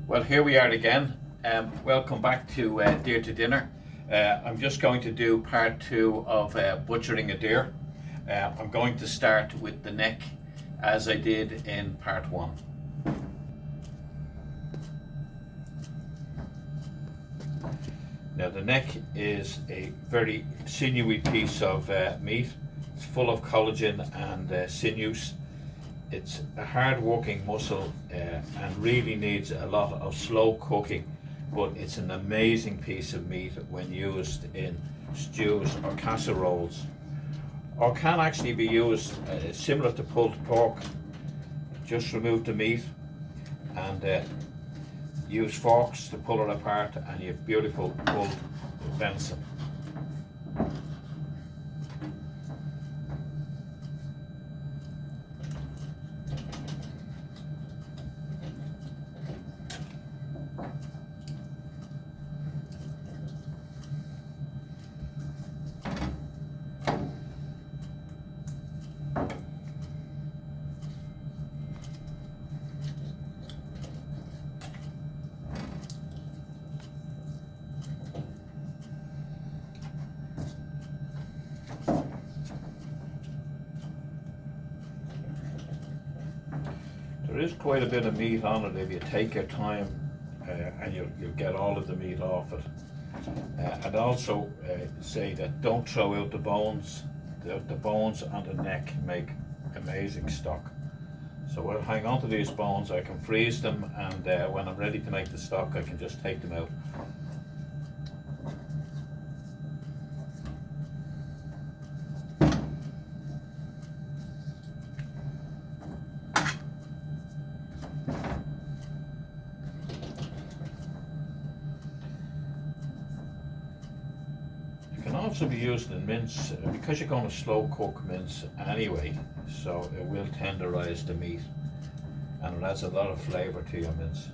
Well, here we are again. Welcome back to Deer to Dinner. I'm just going to do part two of butchering a deer. I'm going to start with the neck as I did in part one. Now the neck is a very sinewy piece of meat. It's full of collagen and sinews. It's a hard working muscle and really needs a lot of slow cooking, but it's an amazing piece of meat when used in stews or casseroles, or can actually be used similar to pulled pork. Just remove the meat and use forks to pull it apart, and you have beautiful pulled venison. There is quite a bit of meat on it if you take your time, and you'll get all of the meat off it. And also say that don't throw out the bones. The bones on the neck make amazing stock. So I'll hang on to these bones. I can freeze them, and when I'm ready to make the stock, I can just take them out. Also be used in mince because you're going to slow cook mince anyway, so it will tenderize the meat and it adds a lot of flavor to your mince.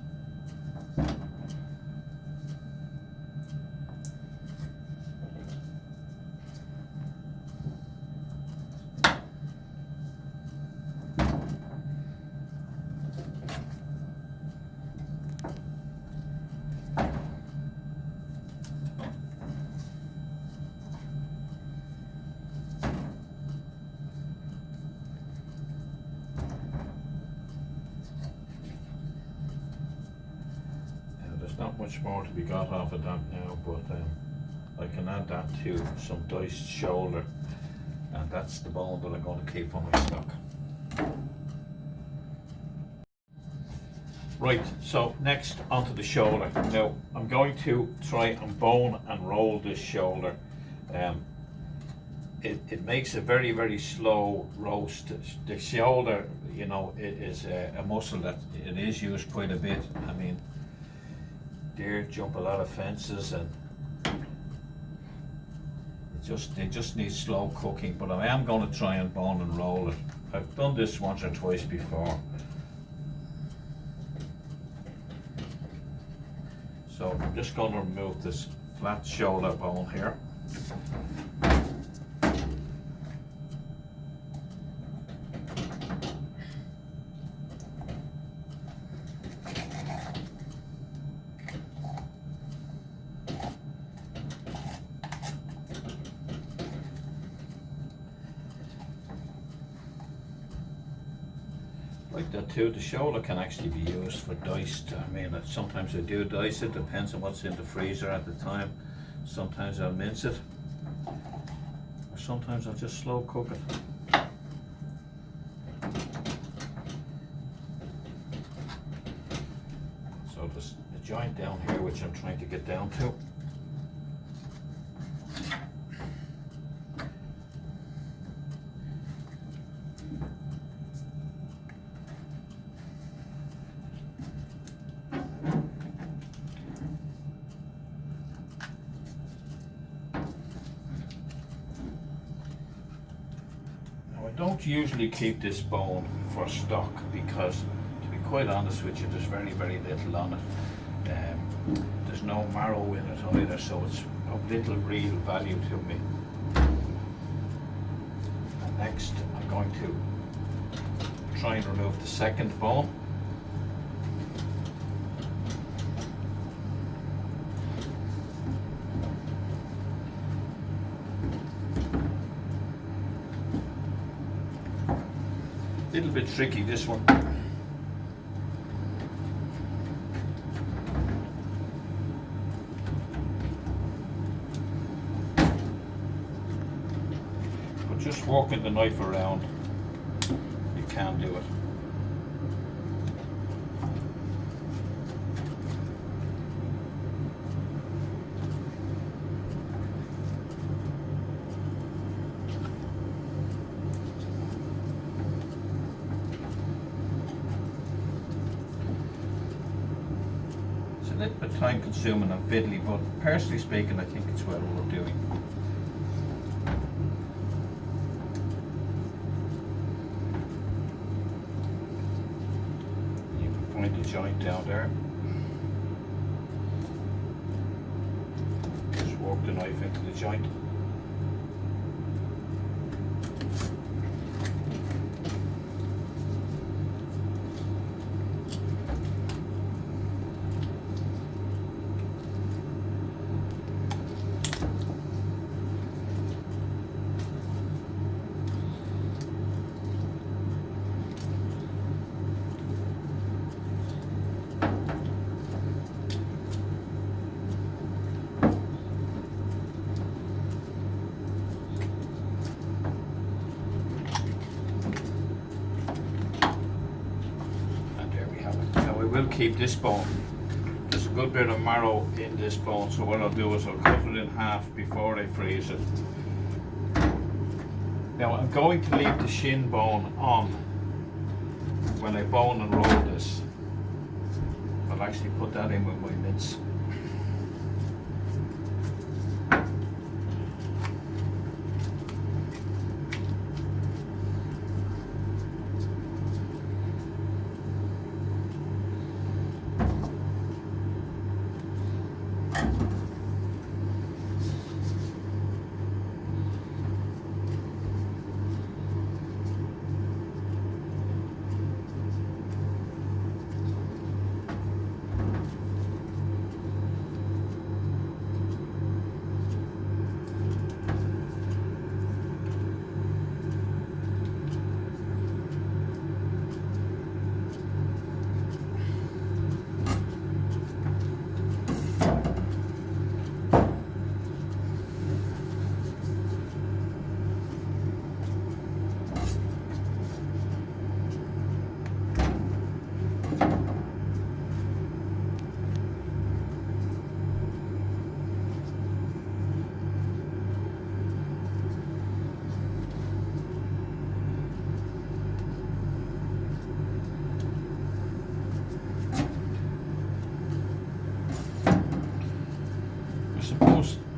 Not much more to be got off of that now, but I can add that to some diced shoulder, and that's the bone that I'm going to keep on my stock. Right, so next onto the shoulder. Now I'm going to try and bone and roll this shoulder. It makes a very slow roast. The shoulder, you know, is a muscle that it is used quite a bit. I mean, deer jump a lot of fences, and they just need slow cooking, but I am going to try and bone and roll it. I've done this once or twice before. So I'm just going to remove this flat shoulder bone here. Like that too, the shoulder can actually be used for diced. I mean, sometimes I do dice it, depends on what's in the freezer at the time. Sometimes I'll mince it, or sometimes I'll just slow cook it. So there's a joint down here which I'm trying to get down to. I don't usually keep this bone for stock because, to be quite honest with you, there's very little on it. There's no marrow in it either, so it's of little real value to me. And next I'm going to try and remove the second bone. Little bit tricky, this one. But just walking the knife around, you can do it. A little bit time consuming and fiddly, but personally speaking I think it's well worth doing. You can find the joint down there. Just walk the knife into the joint. Will keep this bone. There's a good bit of marrow in this bone, so what I'll do is I'll cut it in half before I freeze it. Now I'm going to leave the shin bone on when I bone and roll this. I'll actually put that in with my mince.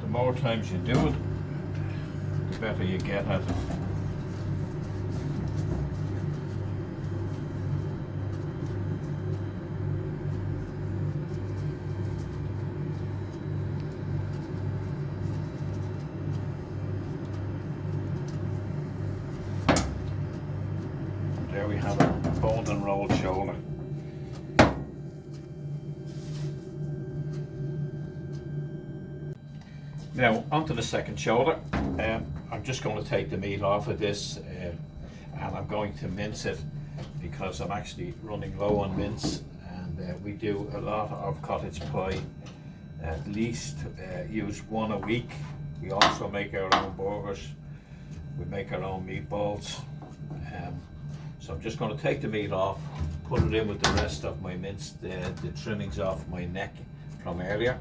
The more times you do it, the better you get at it. There we have a boned and rolled shoulder. Now onto the second shoulder. I'm just going to take the meat off of this and I'm going to mince it because I'm actually running low on mince, and we do a lot of cottage pie, at least use one a week. We also make our own burgers, we make our own meatballs. So I'm just going to take the meat off, put it in with the rest of my mince, the trimmings off my neck from earlier.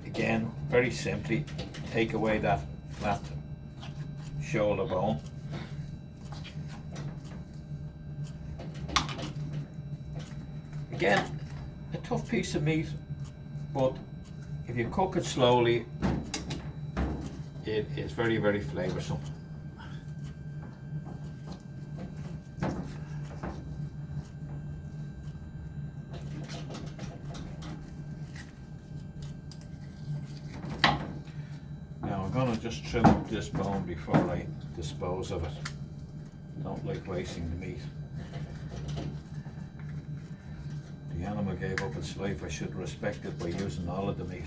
Again, very simply, take away that flat shoulder bone. Again, a tough piece of meat, but if you cook it slowly, it is very, very flavoursome. Now I'm going to just trim up this bone before I dispose of it. Don't like wasting the meat. The animal gave up its life, I should respect it by using all of the meat.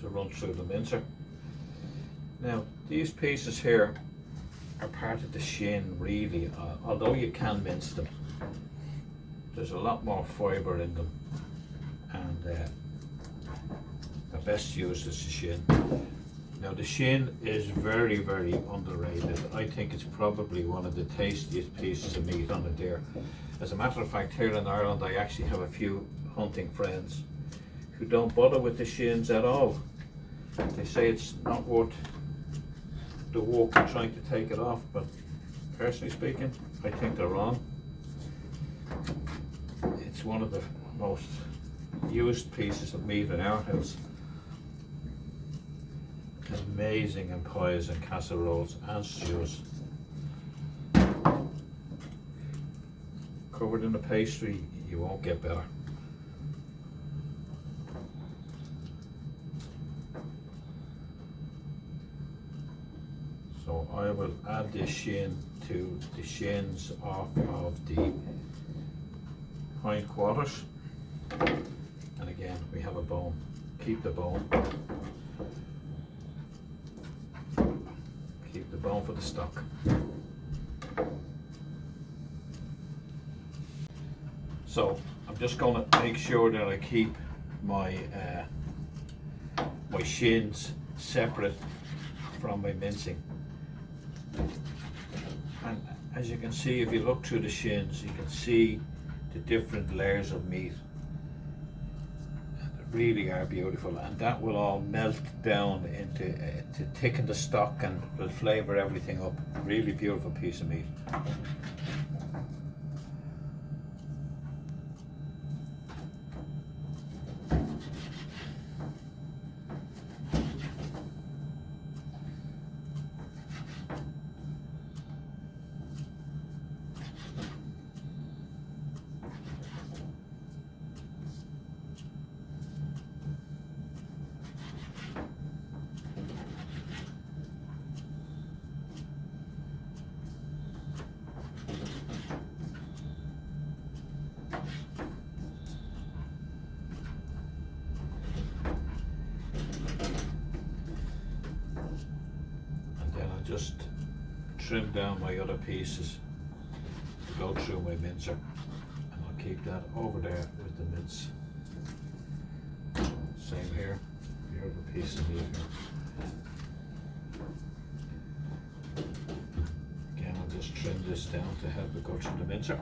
to run through the mincer. Now these pieces here are part of the shin really, although you can mince them. There's a lot more fibre in them, and the best used is the shin. Now the shin is very, very underrated. I think it's probably one of the tastiest pieces of meat on a deer. As a matter of fact, here in Ireland I actually have a few hunting friends who don't bother with the shins at all. They say it's not worth the work of trying to take it off, but personally speaking, I think they're wrong. It's one of the most used pieces of meat in our house. Amazing in pies and casseroles and stews. Covered in a pastry, you won't get better. So I will add this shin to the shins off of the hindquarters, and again we have a bone. Keep the bone. Keep the bone for the stock. So I'm just going to make sure that I keep my my shins separate from my mincing. And as you can see, if you look through the shins, you can see the different layers of meat. And they really are beautiful, and that will all melt down into to thicken the stock and will flavour everything up. Really beautiful piece of meat. Just trim down my other pieces to go through my mincer, and I'll keep that over there with the mince. Same here, here's a piece of meat here. Again, I'll just trim this down to help it go through the mincer.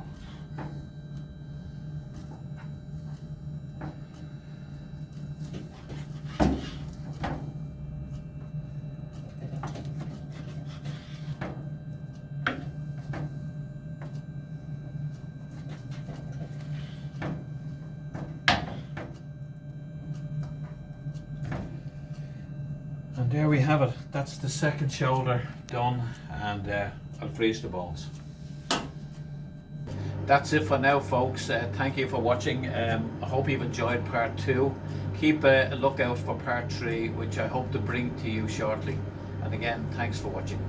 And there we have it. That's the second shoulder done, and I'll freeze the bones. That's it for now, folks. Thank you for watching. I hope you've enjoyed part 2. Keep a lookout for part 3, which I hope to bring to you shortly. And again, thanks for watching.